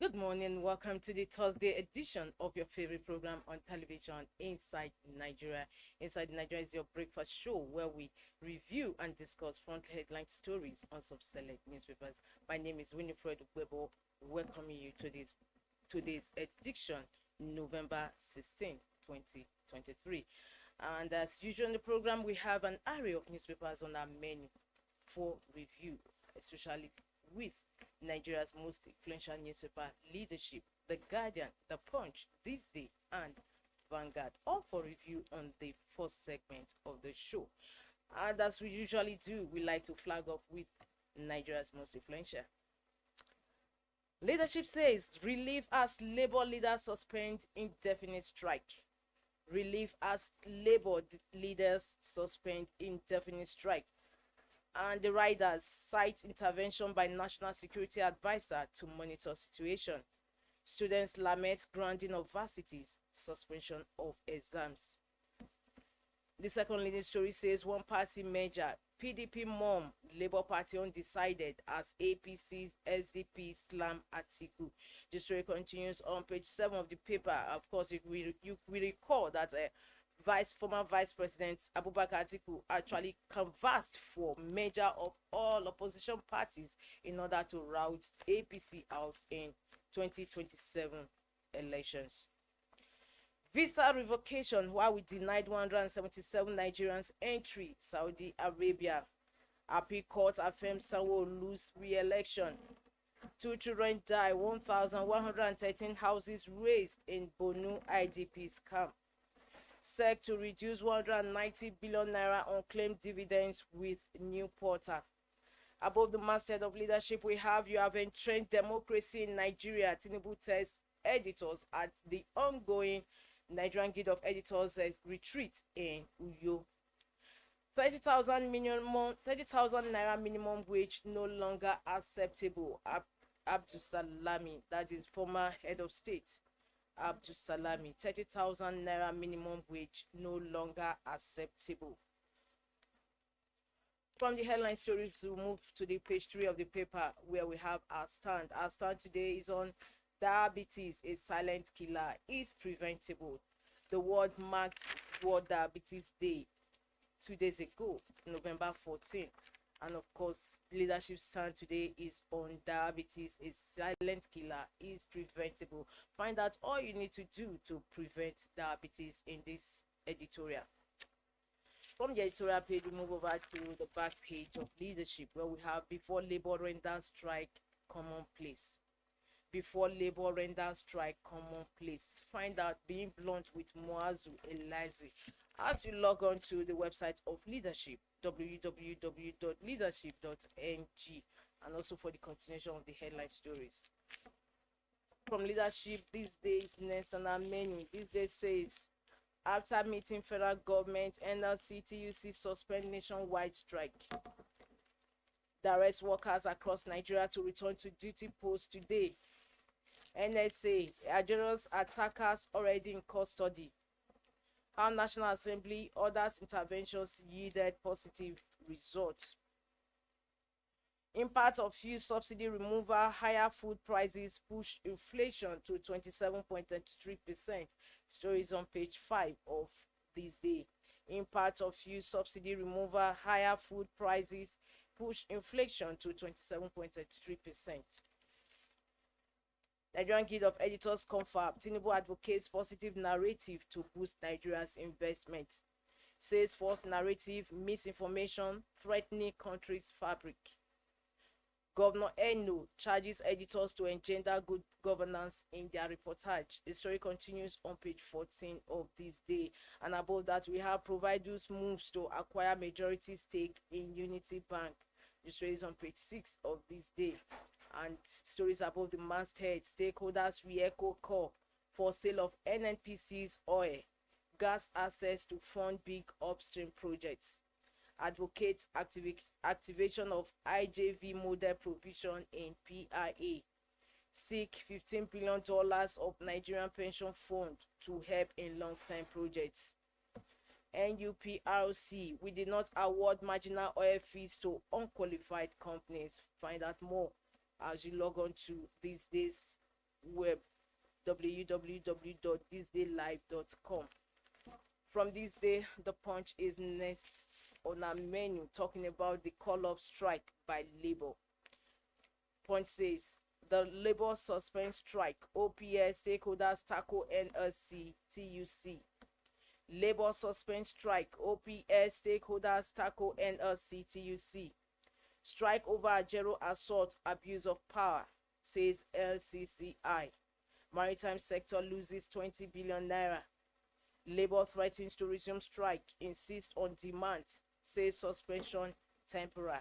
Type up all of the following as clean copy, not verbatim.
Good morning. Welcome to the Thursday edition of your favorite program on television, Inside Nigeria. Inside Nigeria is your breakfast show where we review and discuss front headline stories on some select newspapers. My name is Winifred Webo, welcoming you to today's edition, November 16, 2023. And as usual in the program, we have an array of newspapers on our menu for review, especially with Nigeria's most influential newspaper leadership, The Guardian, The Punch, THISDAY, and Vanguard, all for review on the first segment of the show. And as we usually do, we like to flag off with Nigeria's most influential. Leadership says relief as labor leaders suspend indefinite strike. Relief as labor leaders suspend indefinite strike. And the riders cite intervention by National Security Advisor to monitor situation. Students lament grounding of varsities, suspension of exams. The second leading story says one party merger, PDP mom, Labour Party undecided as APC's SDP slam Atiku. The story continues on page 7 of the paper. Of course, if we recall that former Vice President Abubakar Atiku actually canvassed for merger of all opposition parties in order to rout APC out in 2027 elections. Visa revocation while we denied 177 Nigerians entry Saudi Arabia. Appeal court affirms Sanwo-Olu's re-election. 2 children die, 1,113 houses razed in Bonu IDP scam. SEC to reduce 190 billion naira unclaimed dividends with new portal. Above the masthead of leadership, we have you have entrenched democracy in Nigeria. Tinubu tells editors at the ongoing Nigerian Guild of Editors retreat in Uyo. 30,000 naira minimum wage no longer acceptable. Abdul Salami, that is former head of state. Abdul Salami, 30,000 naira minimum wage no longer acceptable. From the headline stories, we move to the page 3 of the paper where we have our stand. Our stand today is on diabetes, a silent killer, is preventable. The world marked World Diabetes Day 2 days ago, November 14. And of course, leadership stand today is on diabetes, a silent killer, is preventable. Find out all you need to do to prevent diabetes in this editorial. From the editorial page, we move over to the back page of leadership where we have before labor renders strike commonplace. Before labor renders strike commonplace. Find out being blunt with Muazu Elizi as you log on to the website of leadership, www.leadership.ng, and also for the continuation of the headline stories. From leadership, these days next on our menu. This day says after meeting federal government, NLC TUC suspend nationwide strike. Direct workers across Nigeria to return to duty post today. NSA, Nigeria's attackers already in custody. How National Assembly orders interventions yielded positive results. Impact of fuel subsidy removal, higher food prices push inflation to 27.33%. Stories on page 5 of this day. Impact of fuel subsidy removal, higher food prices push inflation to 27.33%. Nigerian Guild of Editors confirm Tinubu advocates positive narrative to boost Nigeria's investment. Says false narrative, misinformation, threatening country's fabric. Governor Eno charges editors to engender good governance in their reportage. The story continues on page 14 of this day. And above that, we have Providus moves to acquire majority stake in Unity Bank. The story is on page 6 of this day. And stories above the masthead, stakeholders re-echo call for sale of NNPC's oil, gas access to fund big upstream projects. Advocates activation of IJV model provision in PIA. Seek $15 billion of Nigerian pension fund to help in long-term projects. NUPRC, we did not award marginal oil fees to unqualified companies. Find out more as you log on to these days web, www.thisdaylive.com. From this day, the Punch is next on our menu, talking about the call-up strike by Labour. Punch says the Labour suspend strike. OPS stakeholders tackle NLC TUC. Labour suspend strike. OPS stakeholders tackle NLC TUC. Strike over Ajero assault abuse of power, says LCCI. Maritime sector loses 20 billion naira. Labour threatens to resume strike, insists on demand, says suspension temporary.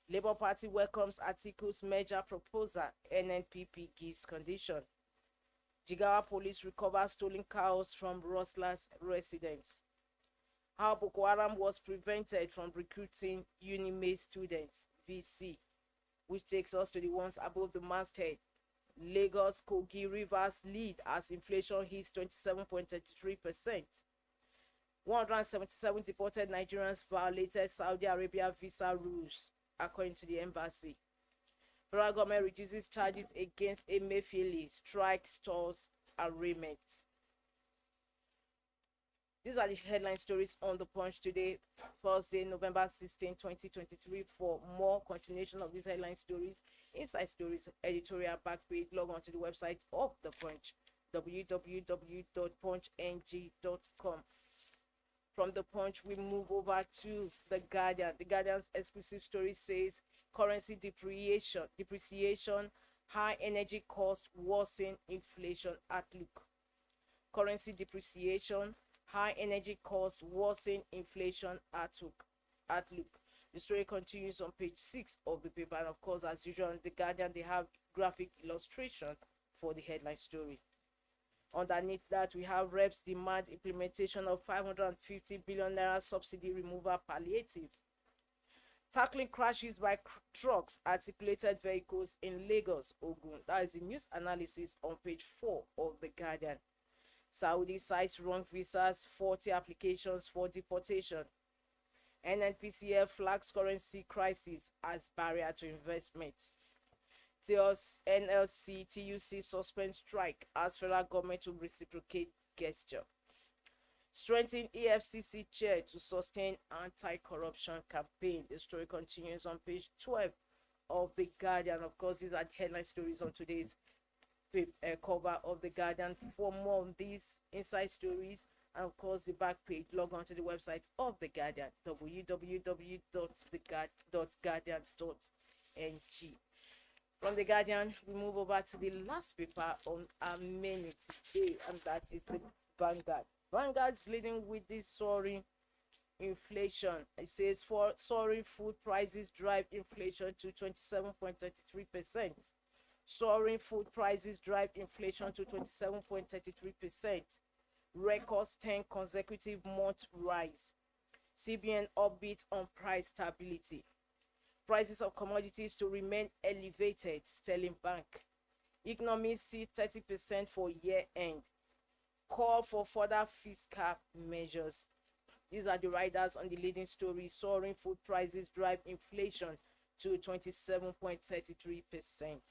Labour Party welcomes Atiku's merger proposal, NNPP gives condition. Jigawa police recovers stolen cows from Roslas residents. How Boko Haram was prevented from recruiting Unimate students, VC, which takes us to the ones above the masthead. Lagos, Kogi, Rivers lead as inflation hits 27.33%. 177 deported Nigerians violated Saudi Arabia visa rules, according to the embassy. Federal government reduces charges against Emefiele, strike stores arraignment. These are the headline stories on the Punch today, Thursday, November 16, 2023. For more continuation of these headline stories, Inside Stories editorial back page, log on to the website of the Punch, www.punchng.com. From the Punch, we move over to the Guardian. The Guardian's exclusive story says currency depreciation, high energy cost worsen inflation outlook. Currency depreciation, high energy cost worsen inflation outlook. The story continues on page 6 of the paper, and of course, as usual, on the Guardian, they have graphic illustration for the headline story. Underneath that, we have reps demand implementation of 550 billion naira subsidy removal palliative. Tackling crashes by trucks, articulated vehicles in Lagos, Ogun. That is the news analysis on page 4 of the Guardian. Saudi cites wrong visas, 40 applications for deportation. NNPCL flags currency crisis as barrier to investment. NLC TUC suspend strike as federal government to reciprocate gesture. Strengthen EFCC chair to sustain anti-corruption campaign. The story continues on page 12 of the Guardian. Of course, these are headline stories on today's cover of the Guardian. For more on these inside stories and of course the back page, log on to the website of the Guardian, www.theguardian.ng. From the Guardian, we move over to the last paper on our menu today, and that is the Vanguard. Vanguard's leading with this soaring inflation. It says for soaring food prices drive inflation to 27.33%. Soaring food prices drive inflation to 27.33%. Records 10 consecutive month rise. CBN upbeat on price stability. Prices of commodities to remain elevated, Sterling Bank. Economy see 30% for year end. Call for further fiscal measures. These are the riders on the leading story. Soaring food prices drive inflation to 27.33%.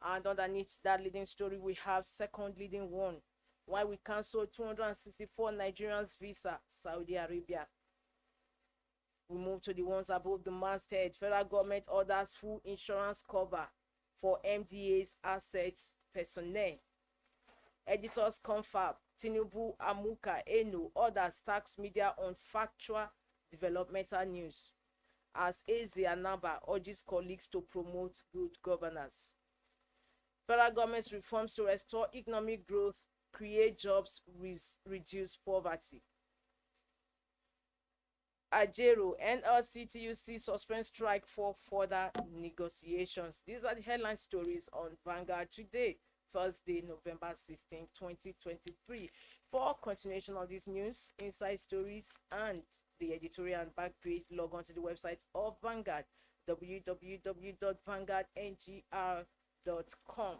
And underneath that leading story, we have second leading one. Why we cancel 264 Nigerians visa, Saudi Arabia. We move to the ones above the masthead. Federal government orders full insurance cover for MDA's assets personnel. Editors confirm Tinubu, Amuka, Eno, others tax media on factual developmental news. As Eze Anamba urges colleagues to promote good governance. Federal government's reforms to restore economic growth, create jobs, reduce poverty. Ajero, NLC TUC suspend strike for further negotiations. These are the headline stories on Vanguard today, Thursday, November 16, 2023. For continuation of this news, inside stories, and the editorial and back page, log on to the website of Vanguard, www.vanguardngr.com.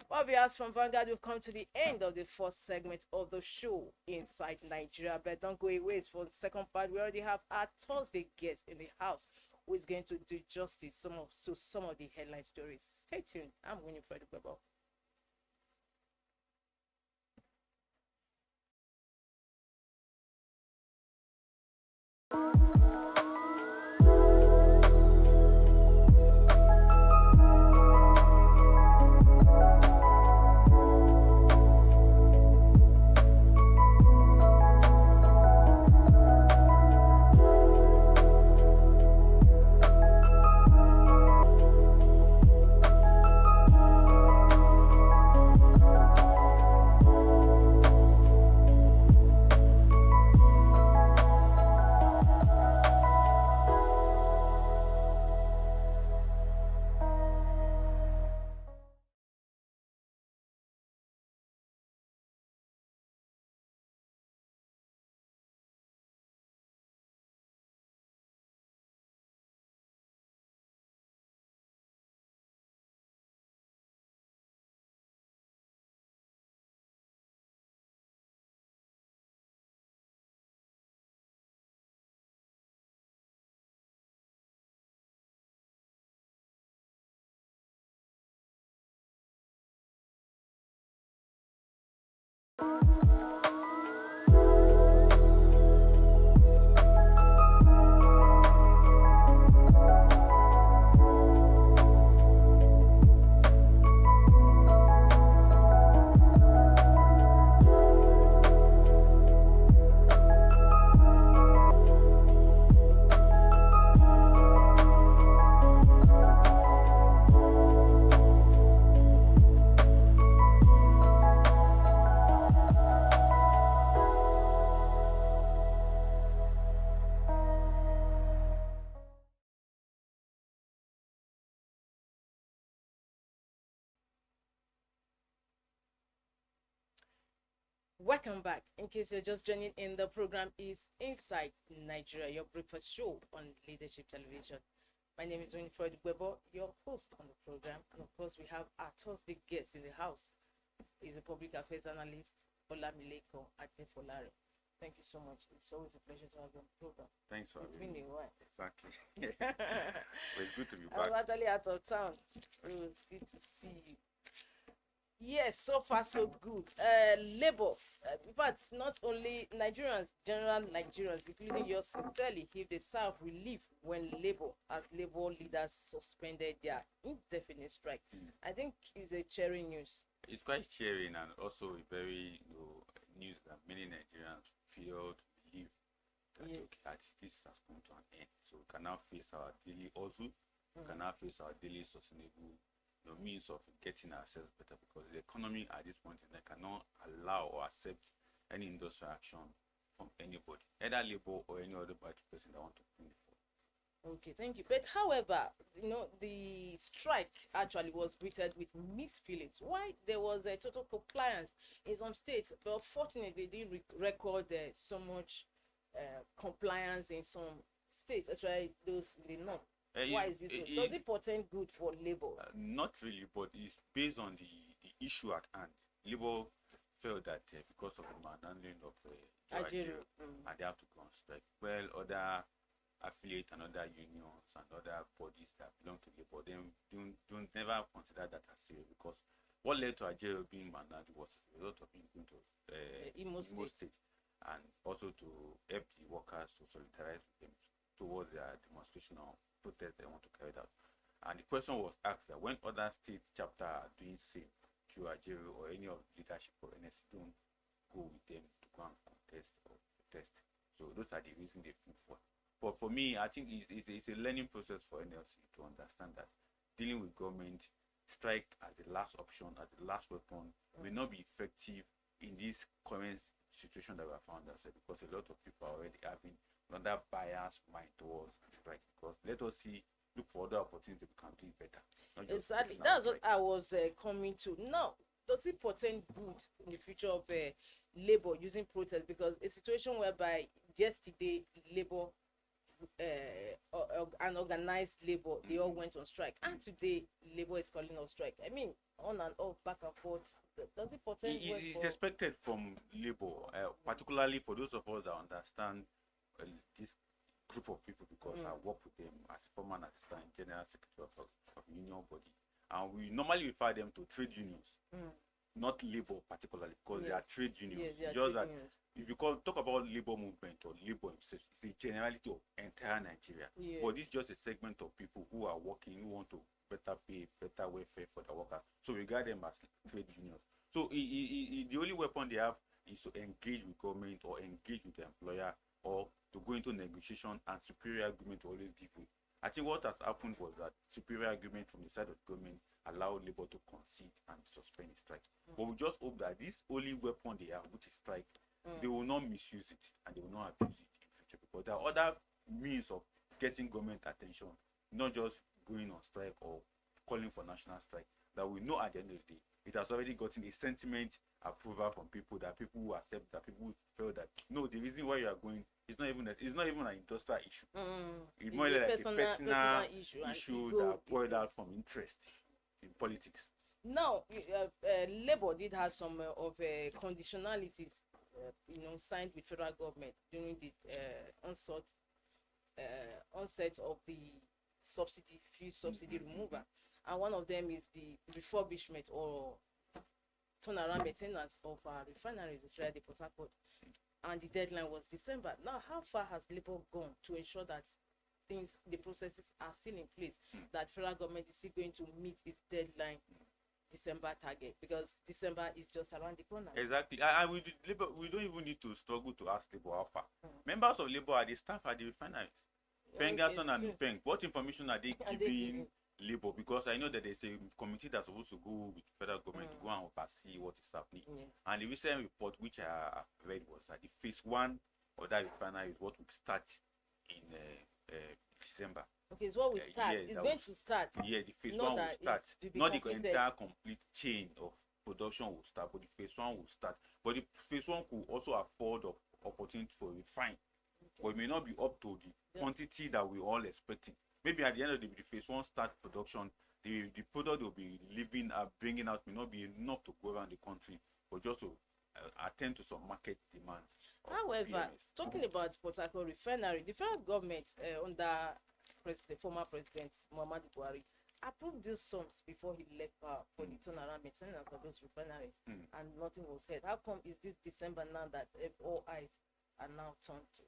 Well, viewers, from Vanguard, we've come to the end of the first segment of the show, Inside Nigeria. But don't go away for the second part. We already have our Thursday guest in the house who is going to do justice to some of the headline stories. Stay tuned. I'm Winifred Weber. Welcome back. In case you're just joining in, the program is Inside Nigeria, your breakfast show on Leadership Television. My name is Winifred Weber, your host on the program. And of course, we have our Thursday guest in the house. He's a public affairs analyst, Olamileko Adefolare. Thank you so much. It's always a pleasure to have you on the program. Thanks for having me. It's been a while. Exactly. Well, it's good to be back. I was actually out of town. It was good to see you. Yes, so far so good. Labour, in fact, not only Nigerians, general Nigerians, including yours sincerely, give the sigh of relief when Labour leaders suspended their indefinite strike. I think it's a cheering news. It's quite cheering and also a very news that many Nigerians feel relief that okay, that this has come to an end. So we can now face our daily hustle, we can now face our daily sustainable means of getting ourselves better, because the economy at this point in time cannot allow or accept any industrial action from anybody, either Labour or any other party person that want to bring it forward. Okay, thank you. But however, the strike actually was greeted with mixed feelings. Why there was a total compliance in some states, but fortunately they didn't record so much compliance in some states. That's why those did not. Why is this so? Does it portend good for Labour? Not really, but it's based on the issue at hand. Labour felt that because of the manhandling of Nigeria, and they have to go on strike. Well, other affiliates and other unions and other bodies that belong to Labour, they don't never consider that as serious, because what led to Nigeria being manhandled was a result of being going to Imo State, and also to help the workers to solidarize with them towards their demonstration or protest they want to carry out. And the question was asked that when other state chapter are doing same, QRJ or any of the leadership or NSC don't go with them to go and contest or protest. So those are the reasons they put for. But for me, I think it's a learning process for NLC to understand that dealing with government, strike as the last option, as the last weapon, may not be effective in this current situation that we have found ourselves, because a lot of people are already having another bias mind towards strike. Because let us look for other opportunities we can do it better. Exactly, that's what I was coming to. Now, does it portend good in the future of Labour using protest? Because a situation whereby yesterday Labour and organized Labour, they all went on strike, and today Labour is calling off strike. I mean, on and off, back and forth. Does it portend well? It's expected from Labour, particularly for those of us that understand this group of people because I work with them as a former assistant general secretary of union body, and we normally refer them to trade unions, not labor particularly, because they are trade unions. Yes, Just that unions. If you talk about labor movement or labor itself, it's a generality of entire Nigeria. But this is just a segment of people who are working, who want to better pay, better welfare for the worker. So we regard them as trade unions. So the only weapon they have is to engage with government or engage with the employer or to go into negotiation and superior agreement to always give way. I think what has happened was that superior agreement from the side of government allowed labor to concede and suspend the strike. But we just hope that this only weapon they have, which is strike, they will not misuse it and they will not abuse it in future, because there are other means of getting government attention, not just going on strike or calling for national strike, that we know at the end of the day it has already gotten a sentiment approval from people, that people who accept, that people who feel that no, the reason why you are going is not even an industrial issue. It's more like a personal issue that boiled out from interest in politics. Now, Labour did have some of conditionalities, signed with federal government during the onset of the fuel subsidy removal, and one of them is the refurbishment or turnaround maintenance of our refineries, especially the Port Harcourt, and the deadline was December. Now, how far has Labour gone to ensure that the processes are still in place, that federal government is still going to meet its deadline December target, because December is just around the corner? Exactly. And we don't even need to struggle to ask Labour how far. Members of Labour are the staff at the refineries. Pengasson and Peng, what information are they giving Labour? Because I know that there's a committee that's supposed to go with the federal government to go and oversee what is happening. And the recent report which I read was that the phase 1 of that refinery is what will start in December. Okay, it's what we start. It's going to start. Yeah, the phase 1 will start. Not the entire complete chain of production will start, but the phase 1 will start. But the phase 1 could also afford opportunity for refine. But it may not be up to the quantity that we all expecting. Maybe at the end of the phase 1 start production, the product will be bringing out may not be enough to go around the country, but just to attend to some market demands. However, talking about Port Harcourt refinery, the federal government under former President Muhammadu Buhari approved these sums before he left power for the turnaround maintenance of those refineries, and nothing was heard. How come is this December now that all eyes are now turned to?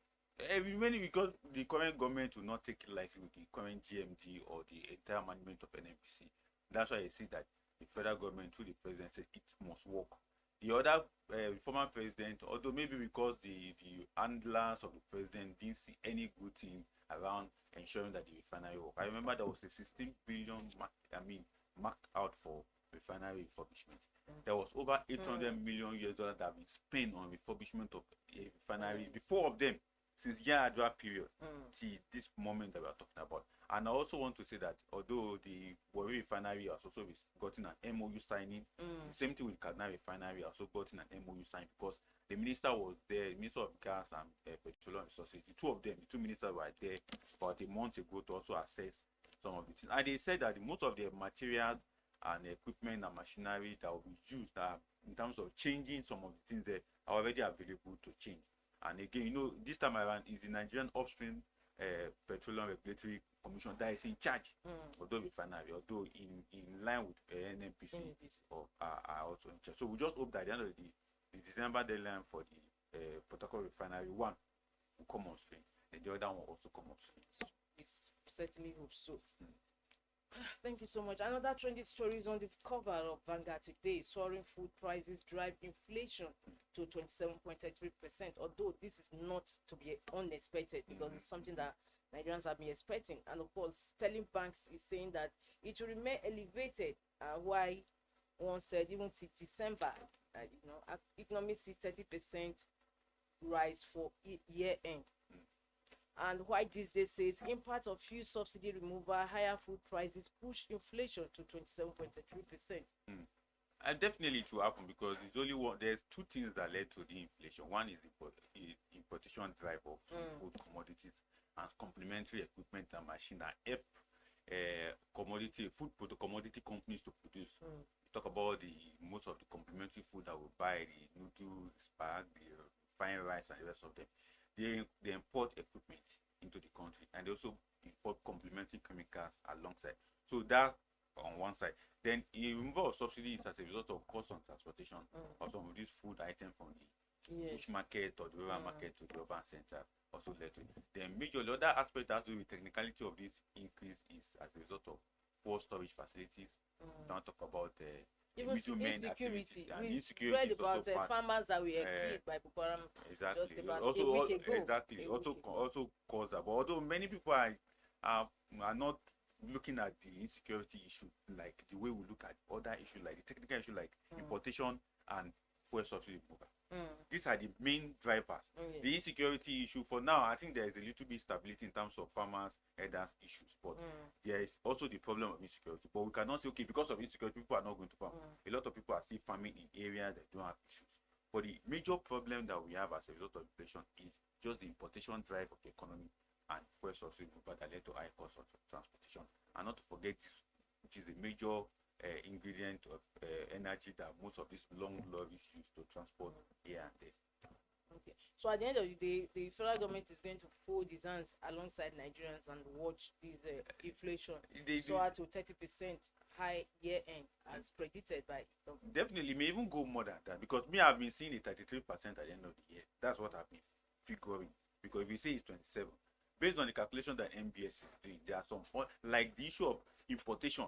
Mainly because the current government will not take it lightly with the current GMD or the entire management of NNPC. That's why I see that the federal government, through the president, said it must work. The other former president, although maybe because the handlers of the president didn't see any good thing around ensuring that the refinery work. I remember there was a 16 billion marked out for refinery refurbishment. There was over 800 million US dollars that have been spent on refurbishment of a refinery before of them, since Yar'Adua period till this moment that we are talking about. And I also want to say that although the Warri refinery has also gotten an MOU signing, the same thing with Kaduna refinery also gotten an MOU signing, because the minister was there, the Minister of Gas and Petroleum Resources. The two ministers were there about a month ago to also assess some of the things. And they said that most of the materials and equipment and machinery that will be used in terms of changing some of the things that are already available to change. And again, this time around is the Nigerian Upstream Petroleum Regulatory Commission that is in charge of the refinery, although in line with NNPC are also in charge. So we just hope that at the end of the December deadline for the Port Harcourt refinery 1 will come on stream, and the other one will also come on stream. We certainly hope so. Thank you so much. Another trending story is on the cover of Vanguard today. Soaring food prices drive inflation to 27.33%. Although this is not to be unexpected, because it's something that Nigerians have been expecting. And of course, Sterling Banks is saying that it will remain elevated. Why one said even till December, economy see 30% rise for year end. And why THISDAY says impact of fuel subsidy removal, higher food prices push inflation to 27.3%. And definitely it will happen, because it's only there's two things that led to the inflation. One is the importation drive of food commodities and complementary equipment and machine that help commodity companies to produce. Talk about most of the complementary food that we buy, the noodles, spag, the fine rice, and the rest of them. They import equipment. into the country, and they also import complementary chemicals alongside. So that on one side. Then the removal of subsidies as a result of cost on transportation of some of these food items from the bush market or the rural market to the urban center also led to it. Then majorly other aspect that has to do with technicality of this increase is as a result of poor storage facilities. Now talk about even middlemen insecurity. and We insecurity read about farmers that were killed by Boko Haram exactly. just about Also, a week ago. exactly. Also cause that. But although many people are not looking at the insecurity issue like the way we look at other issues like the technical issue like importation and fuel subsidy removal. These are the main drivers. The insecurity issue for now, I think there is a little bit stability in terms of farmers, herders issues, but there is also the problem of insecurity. But we cannot say okay, because of insecurity, people are not going to farm. A lot of people are still farming in areas that don't have issues. But the major problem that we have as a result of inflation is just the importation drive of the economy and fuel subsidy removal that led to high cost of transportation. And not to forget, which is a major ingredient of energy that most of these long lorries use to transport here and there. Okay. So at the end of the day, the federal government is going to fold his hands alongside Nigerians and watch this inflation soar to 30% high year end as predicted by government. Definitely may even go more than that, because me I've been seeing a 33% at the end of the year. That's what I've been figuring. Because if you say it's 27, based on the calculation that MBS is doing, there are some like the issue of importation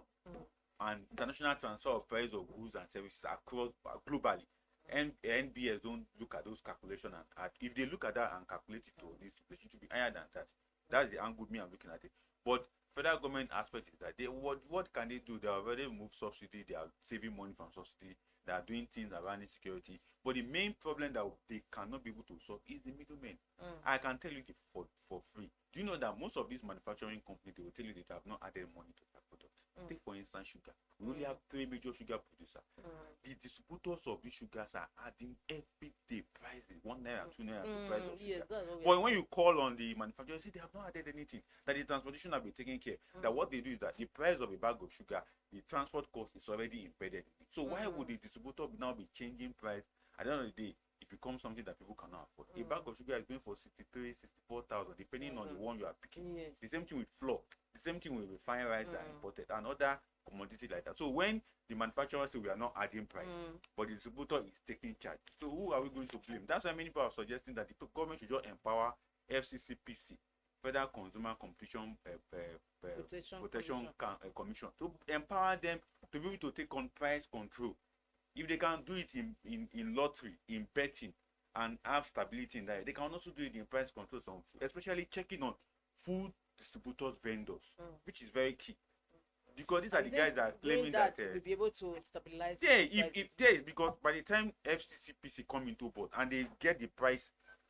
and international transfer of price of goods and services across globally. And NBS don't look at those calculations, and if they look at that and calculate it to this, it should be higher than that. That's the angle me I'm looking at it. But federal government aspect is that they what can they do? They already removed subsidy, they are saving money from subsidy, they are doing things around insecurity. But the main problem that they cannot be able to solve is the middlemen. I can tell you for free. Do you know that most of these manufacturing companies, they will tell you they have not added money to their product? Take for instance sugar. We only have 3 major sugar producers. The distributors of these sugars are adding everyday prices, 1 naira, 2 naira to price of sugar. But when you call on the manufacturer, you see they have not added anything. That the transportation have been taken care. That what they do is that the price of a bag of sugar, the transport cost is already embedded in it. So why would the distributor now be changing price? At the end of the day, it becomes something that people cannot afford. A bag of sugar is going for 63, 64,000, depending on the one you are picking. The same thing with flour. The same thing with refined rice that are imported and other commodities like that. So when the manufacturer say we are not adding price, but the distributor is taking charge, so who are we going to blame? That's why many people are suggesting that the government should just empower FCCPC, Federal Consumer Competition Protection Commission, to empower them to be able to take on price control. If they can do it in lottery, in betting, and have stability in that, they can also do it in price controls on food, especially checking on food distributors, vendors, which is very key. Because these are the guys that are claiming that we'll be able to stabilize. Yeah, if because by the time FCCPC come into board and they get the price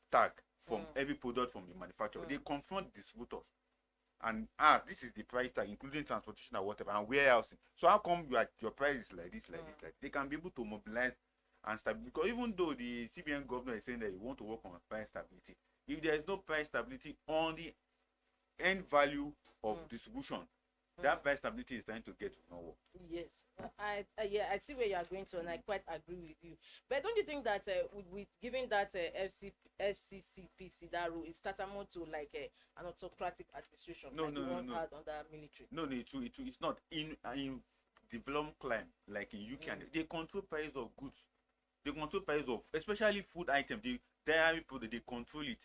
tag from every product from the manufacturer, they confront distributors and this is the price tag, including transportation or whatever, and warehousing. So how come your price is like this, like this, like they can be able to mobilize and stability? Because even though the CBN governor is saying that you want to work on price stability, if there is no price stability on the end value of distribution, that price stability is trying to get to no work. Yes, I see where you are going to, and I quite agree with you. But don't you think that with giving that FCCPC that rule is tantamount to like an autocratic administration No. had under military? No, it's not. In developed climate like in UK, they control price of goods. They control price of especially food items. The dairy product, they control it.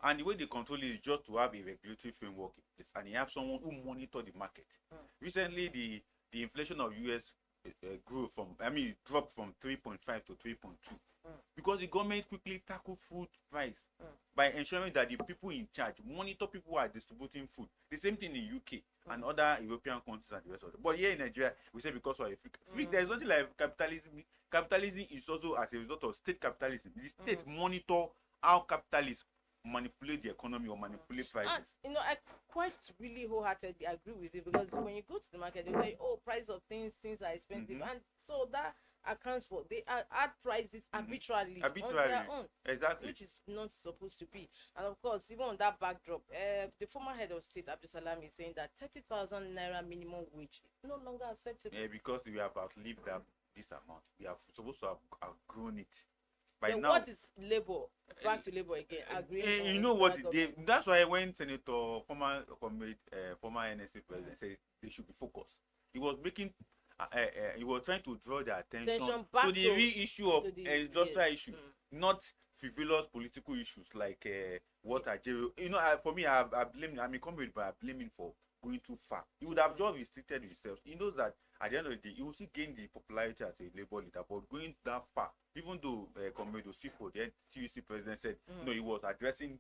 And the way they control it is just to have a regulatory framework in place, and you have someone who monitor the market. Recently, the inflation of US dropped from 3.5 to 3.2 because the government quickly tackled food price by ensuring that the people in charge monitor people who are distributing food. The same thing in UK and other European countries and the rest of it. But here in Nigeria, we say because of there's nothing like capitalism. Capitalism is also as a result of state capitalism. The state monitor how capitalists manipulate the economy or manipulate prices. And, I quite really wholeheartedly agree with you, because when you go to the market, they say, oh, price of things are expensive, and so that accounts for they add prices arbitrarily on their own, exactly, which is not supposed to be. And of course, even on that backdrop, the former head of state Abdulsalam is saying that 30,000 naira minimum wage is no longer acceptable. Yeah, because we have outlived this amount. We are supposed to have grown it. by then now. what is labor? Back to labor again. Agreeing You on know what? federal They, government. that's why when Senator former NSA president said they should be focused. He was making, he was trying to draw their attention Attention back to the real issue of to the industrial yes. issues, not frivolous political issues like what Nigeria. You know, for me, I blame. I'm a comrade, but I blame him for going too far. He would have just restricted himself. He knows that at the end of the day, he will still gain the popularity as a labor leader, but going that far, even though comrade Osifo, the TUC president, said no, he was addressing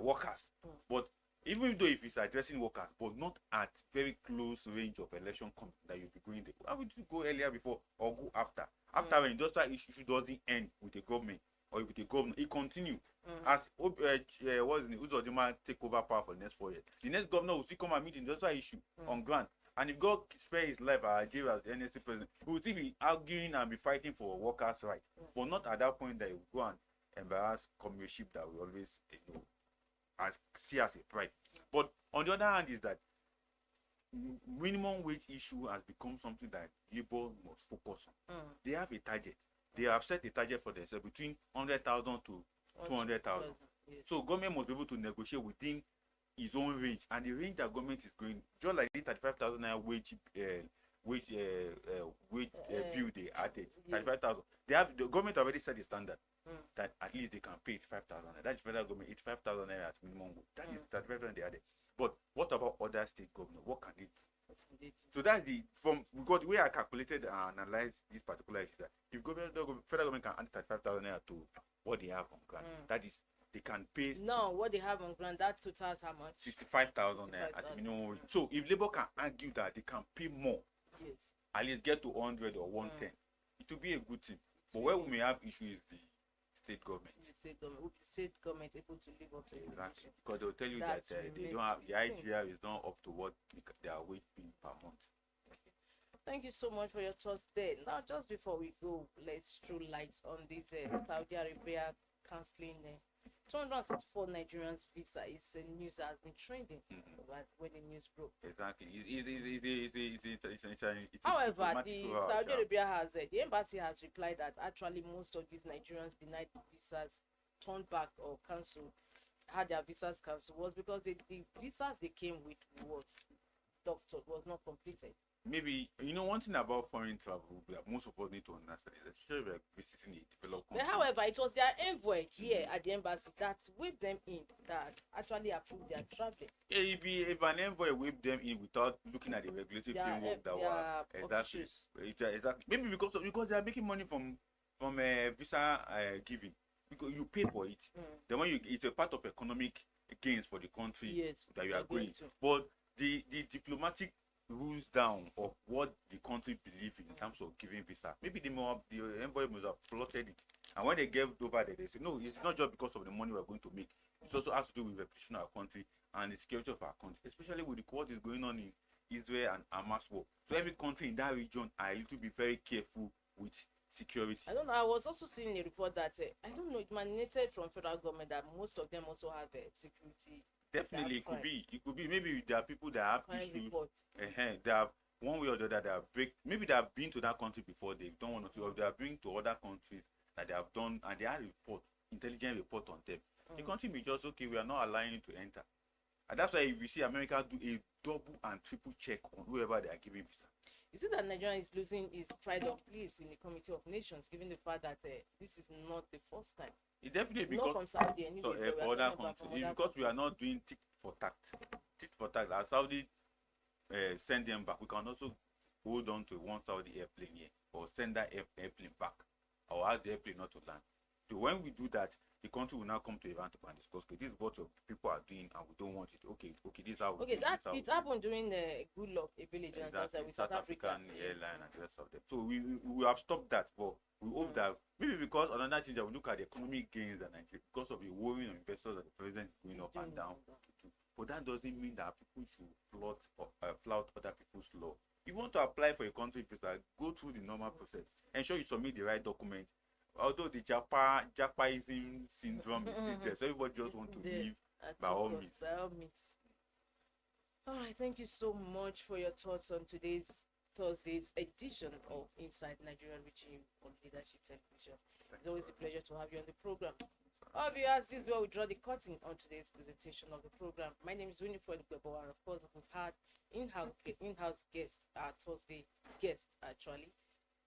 workers, but even though if he's addressing workers, but not at very close range of election that you'll be going there. Why would you go earlier before or go after? After an industrial issue doesn't end with the government or with the governor, it continue. As what's the Uzodima take over power for the next 4 years. The next governor will still come and meet the industrial issue on ground. And if God spare his life as Nigeria as the NSC president, he will still be arguing and be fighting for workers' rights. But not at that point that he will go and embarrass comradeship that we always see as a pride. But on the other hand is that minimum wage issue has become something that labor must focus on. They have a target. They have set a target for themselves between 100,000 to 200,000. Yes. So government must be able to negotiate within his own range, and the range that government is going, just like the 35,000 naira wage bill they added, 35,000. They have the government already set the standard that at least they can pay 85,000. That is federal government 85,000 naira as minimum wage. That is 35,000 they added. But what about other state government? What can they do? So that's because the way I calculated and analyzed this particular issue, that if federal government can add 35,000 naira to what they have on ground, that is, they can pay. No, what they have on ground, that totals how much? 65,000 naira as a minimum wage. So if labor can argue that they can pay more, yes, at least get to 100 or 110, it will be a good thing. But where we may have issue is the state government. Will the state government able to live up to Exactly, because they'll tell you that they don't have the IGR is not up to what their wage being per month. Thank you so much for your thoughts there. Now, just before we go, let's throw lights on this Saudi Arabia cancelling 264 Nigerians visa. Is news that has been trending when the news broke. Exactly. However, the Saudi Arabia has the embassy has replied that actually most of these Nigerians denied visas, turned back or cancelled, had their visas cancelled, was because the visas they came with was not completed. Maybe one thing about foreign travel that most of us need to understand is especially if we're visiting a developed country. However, it was their envoy here at the embassy that whipped them in, that actually approved their traveling. If an envoy whipped them in without looking at the regulatory framework that were exactly maybe because they are making money from visa giving, because you pay for it. Then when it's a part of economic gains for the country that you are going to. But the diplomatic rules down of what the country believes in terms of giving visa. Maybe the envoy must have plotted it, and when they gave over there, they say no, it's not just because of the money we're going to make. It also has to do with the reputation of our country and the security of our country, especially with what is going on in Israel and Hamas war. So every country in that region are to be very careful with security. I don't know. I was also seeing a report that I don't know, it emanated from federal government that most of them also have security. Definitely, it could be. Maybe there are people that have issues. They have one way or the other. Maybe they have been to that country before. They don't want to, or they have been to other countries that they have done, and they have intelligent report on them. The country may just we are not allowing you to enter, and that's why if you see America do a double and triple check on whoever they are giving visa. Is it that Nigeria is losing its pride of place in the Committee of Nations, given the fact that this is not the first time? It definitely because not from Saudi anyway, for other countries, because we are not doing tit for tat. As Saudi send them back, we can also hold on to one Saudi airplane here, or send that airplane back, or ask the airplane not to land. So when we do that, the country will now come to Iran and discuss, okay, this is what your people are doing and we don't want it. Okay, this is how we do it. It happened during the Good Luck village with South African airline and the rest of them. So we have stopped that, but we hope that maybe because another thing that we look at the economic gains and because of the worrying of investors that the president is going up and down. But that doesn't mean that people should flout other people's law. If you want to apply for a country visa, go through the normal process. Ensure you submit the right document. Although the Japaism syndrome is still there, so everybody just want to live by all means. All right, thank you so much for your thoughts on today's Thursday's edition of Inside Nigeria, reaching you on Leadership Television. It's always a pleasure to have you on the program. All viewers, this is where we draw the curtain on today's presentation of the program. My name is Winifred Gbebo, and of course, we've had in-house guest, our Thursday guest, actually,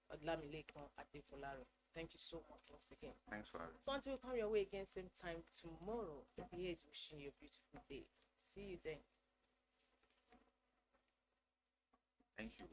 Odlamilekon Adefolare. Thank you so much once again. Thanks for having me. So until we come your way again, same time tomorrow, he is wishing you a beautiful day. See you then. Thank you.